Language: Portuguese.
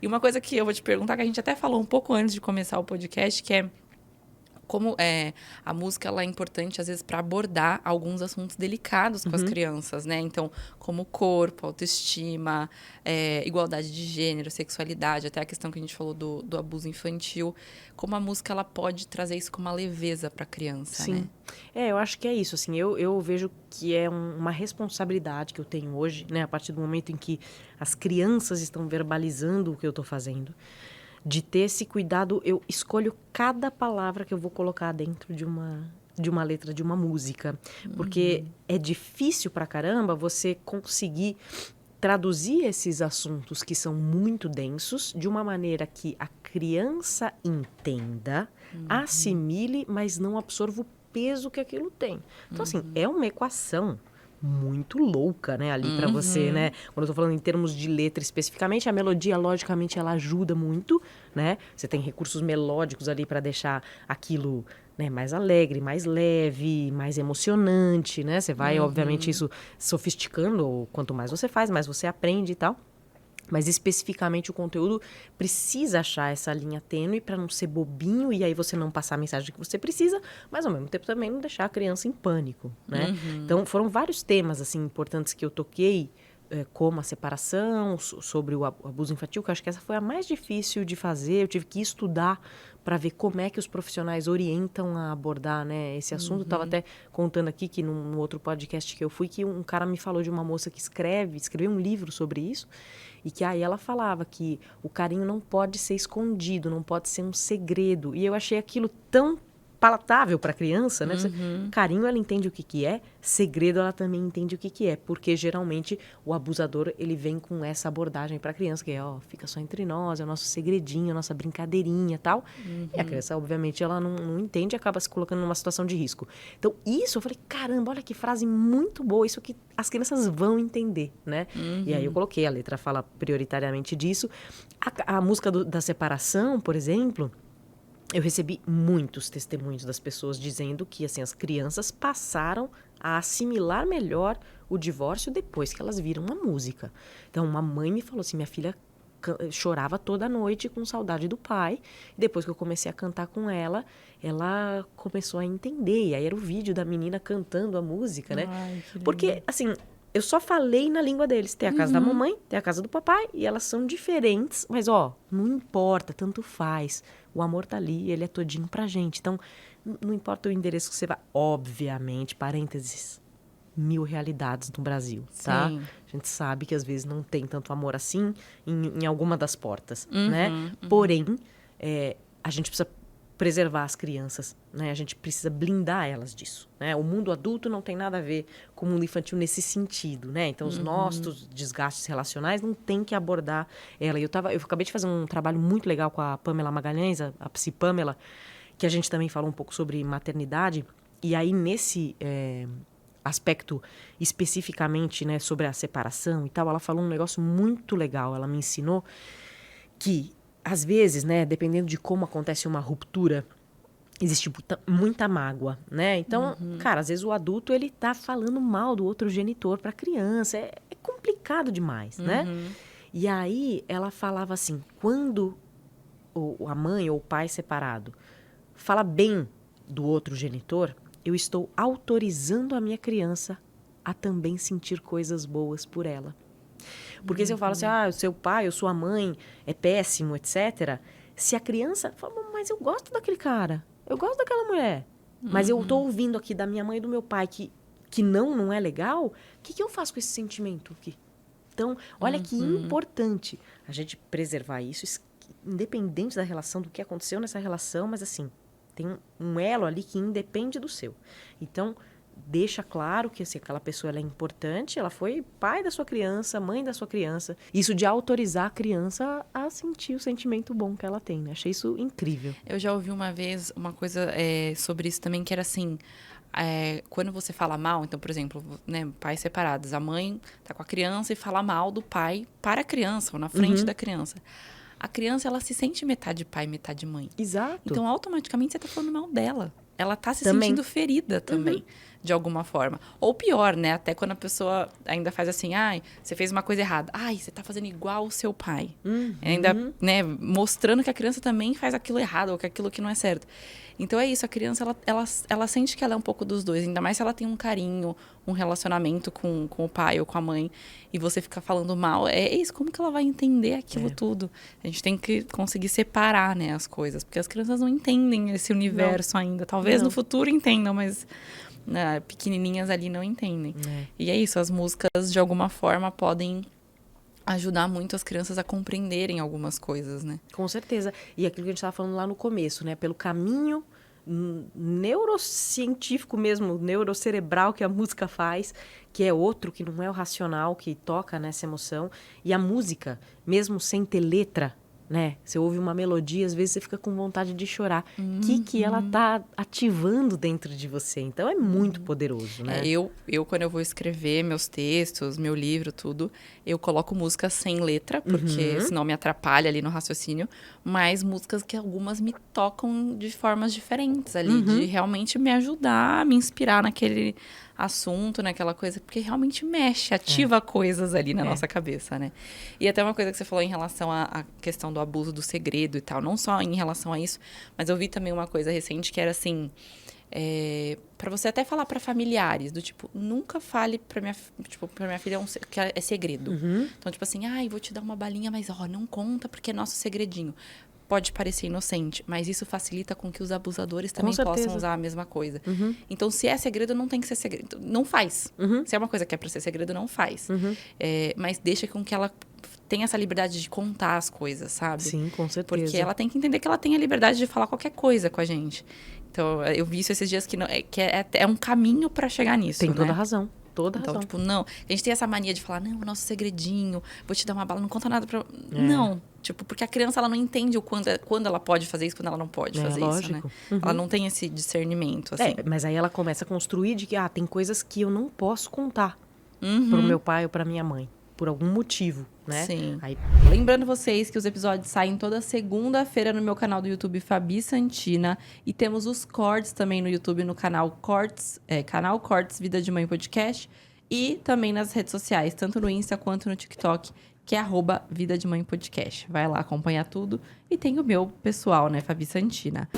E uma coisa que eu vou te perguntar, que a gente até falou um pouco antes de começar o podcast, que é como a música ela é importante, às vezes, para abordar alguns assuntos delicados com as crianças, né? Então, como corpo, autoestima, igualdade de gênero, sexualidade, até a questão que a gente falou do abuso infantil. Como a música ela pode trazer isso com uma leveza para a criança, Sim. né? Eu acho que é isso, assim, eu vejo que é uma responsabilidade que eu tenho hoje, né? A partir do momento em que as crianças estão verbalizando o que eu estou fazendo, de ter esse cuidado, eu escolho cada palavra que eu vou colocar dentro de uma letra de uma música. Porque é difícil pra caramba você conseguir traduzir esses assuntos que são muito densos de uma maneira que a criança entenda, assimile, mas não absorva o peso que aquilo tem. Então, assim, é uma equação muito louca, né, ali pra você, né? Quando eu tô falando em termos de letra especificamente, a melodia, logicamente, ela ajuda muito, né? Você tem recursos melódicos ali pra deixar aquilo, né, mais alegre, mais leve, mais emocionante, né? Você vai, obviamente, isso sofisticando, quanto mais você faz, mais você aprende e tal. Mas especificamente o conteúdo precisa achar essa linha tênue para não ser bobinho e aí você não passar a mensagem que você precisa, mas ao mesmo tempo também não deixar a criança em pânico, né? Então foram vários temas assim importantes que eu toquei, como a separação, sobre o abuso infantil, que eu acho que essa foi a mais difícil de fazer. Eu tive que estudar para ver como é que os profissionais orientam a abordar, né, esse assunto. Eu estava até contando aqui que num outro podcast que eu fui, que um cara me falou de uma moça que escreveu um livro sobre isso, e que aí ela falava que o carinho não pode ser escondido, não pode ser um segredo. E eu achei aquilo tão palatável para a criança, né? Carinho ela entende o que é, segredo ela também entende o que é, porque geralmente o abusador ele vem com essa abordagem para a criança, que é, ó, fica só entre nós, é o nosso segredinho, a nossa brincadeirinha e tal. E a criança, obviamente, ela não entende e acaba se colocando numa situação de risco. Então, isso eu falei, caramba, olha que frase muito boa, isso que as crianças vão entender, né? E aí eu coloquei, a letra fala prioritariamente disso. A música da separação, por exemplo, eu recebi muitos testemunhos das pessoas dizendo que assim, as crianças passaram a assimilar melhor o divórcio depois que elas viram a música. Então, uma mãe me falou assim, minha filha chorava toda noite com saudade do pai. Depois que eu comecei a cantar com ela, ela começou a entender. E aí era o vídeo da menina cantando a música, né? Ai, que Porque, lindo. assim, eu só falei na língua deles. Tem a casa da mamãe, tem a casa do papai, e elas são diferentes, mas, ó, não importa, tanto faz. O amor tá ali, ele é todinho pra gente. Então, não importa o endereço que você vai. Obviamente, parênteses, 1000 realidades no Brasil, tá? Sim. A gente sabe que às vezes não tem tanto amor assim em alguma das portas, né? Porém, a gente precisa preservar as crianças, né? A gente precisa blindar elas disso, né? O mundo adulto não tem nada a ver com o mundo infantil nesse sentido, né? Então, os nossos desgastes relacionais não tem que abordar ela. Eu acabei de fazer um trabalho muito legal com a Pamela Magalhães, a Psi Pamela, que a gente também falou um pouco sobre maternidade. E aí, nesse aspecto especificamente, né, sobre a separação e tal, ela falou um negócio muito legal. Ela me ensinou que, às vezes, né, dependendo de como acontece uma ruptura, existe muita mágoa, né? Então, cara, às vezes o adulto, ele tá falando mal do outro genitor pra criança. É complicado demais, né? E aí, ela falava assim, quando a mãe ou o pai separado fala bem do outro genitor, eu estou autorizando a minha criança a também sentir coisas boas por ela. Porque se eu falo assim, o seu pai ou sua mãe é péssimo, etc., se a criança fala, mas eu gosto daquele cara, eu gosto daquela mulher, mas eu tô ouvindo aqui da minha mãe e do meu pai que não é legal, o que eu faço com esse sentimento aqui? Então, olha que importante a gente preservar isso, independente da relação, do que aconteceu nessa relação, mas assim, tem um elo ali que independe do seu. Então, deixa claro que assim, aquela pessoa ela é importante, ela foi pai da sua criança, mãe da sua criança. Isso de autorizar a criança a sentir o sentimento bom que ela tem, né? Achei isso incrível. Eu já ouvi uma vez uma coisa sobre isso também, que era assim, quando você fala mal, então, por exemplo, né, pais separados, a mãe tá com a criança e fala mal do pai para a criança, ou na frente da criança. A criança, ela se sente metade pai, metade mãe. Exato. Então, automaticamente, você tá falando mal dela. ela tá se Também. sentindo ferida também, de alguma forma. Ou pior, né? Até quando a pessoa ainda faz assim, ai, você fez uma coisa errada. Ai, você tá fazendo igual o seu pai. Ainda, né, mostrando que a criança também faz aquilo errado, ou que aquilo que não é certo. Então é isso, a criança, ela sente que ela é um pouco dos dois. Ainda mais se ela tem um carinho, um relacionamento com o pai ou com a mãe, e você fica falando mal. É isso, como que ela vai entender aquilo tudo? A gente tem que conseguir separar, né, as coisas. Porque as crianças não entendem esse universo ainda. Talvez no futuro entendam, mas pequenininhas ali não entendem. E é isso, as músicas, de alguma forma, podem ajudar muito as crianças a compreenderem algumas coisas, né? Com certeza. E aquilo que a gente estava falando lá no começo, né? Pelo caminho neurocientífico mesmo, neurocerebral que a música faz, que é outro, que não é o racional, que toca nessa emoção. E a música, mesmo sem ter letra, né? Você ouve uma melodia, às vezes você fica com vontade de chorar. O que ela tá ativando dentro de você? Então é muito poderoso, né? Eu, quando eu vou escrever meus textos, meu livro, tudo, eu coloco músicas sem letra, porque senão me atrapalha ali no raciocínio, mas músicas que algumas me tocam de formas diferentes ali, de realmente me ajudar, me inspirar naquele assunto, naquela coisa, porque realmente mexe, ativa coisas ali na nossa cabeça, né? E até uma coisa que você falou em relação à questão do abuso do segredo e tal, não só em relação a isso, mas eu vi também uma coisa recente que era assim, para você até falar para familiares, do tipo, nunca fale pra minha filha que é segredo. Então, tipo assim, ai, vou te dar uma balinha, mas não conta porque é nosso segredinho. Pode parecer inocente, mas isso facilita com que os abusadores também possam usar a mesma coisa. Então, se é segredo, não tem que ser segredo. Não faz. Se é uma coisa que é para ser segredo, não faz. Mas deixa com que ela tenha essa liberdade de contar as coisas, sabe? Sim, com certeza. Porque ela tem que entender que ela tem a liberdade de falar qualquer coisa com a gente. Então, eu vi isso esses dias que é um caminho para chegar nisso, Tem né? toda a razão. Então, tipo, não. A gente tem essa mania de falar, não, é nosso segredinho, vou te dar uma bala, não conta nada pra... Não. Tipo, porque a criança, ela não entende quando ela pode fazer isso, quando ela não pode fazer lógico. isso, né? Ela não tem esse discernimento, assim. Mas aí ela começa a construir de que, tem coisas que eu não posso contar pro meu pai ou pra minha mãe. Por algum motivo, né? Sim. Aí... Lembrando vocês que os episódios saem toda segunda-feira no meu canal do YouTube, Fabi Santina. E temos os cortes também no YouTube, no canal Cortes, canal Cortes Vida de Mãe Podcast. E também nas redes sociais, tanto no Insta quanto no TikTok, que é @Vida de Mãe Podcast. Vai lá acompanhar tudo. E tem o meu pessoal, né? Fabi Santina.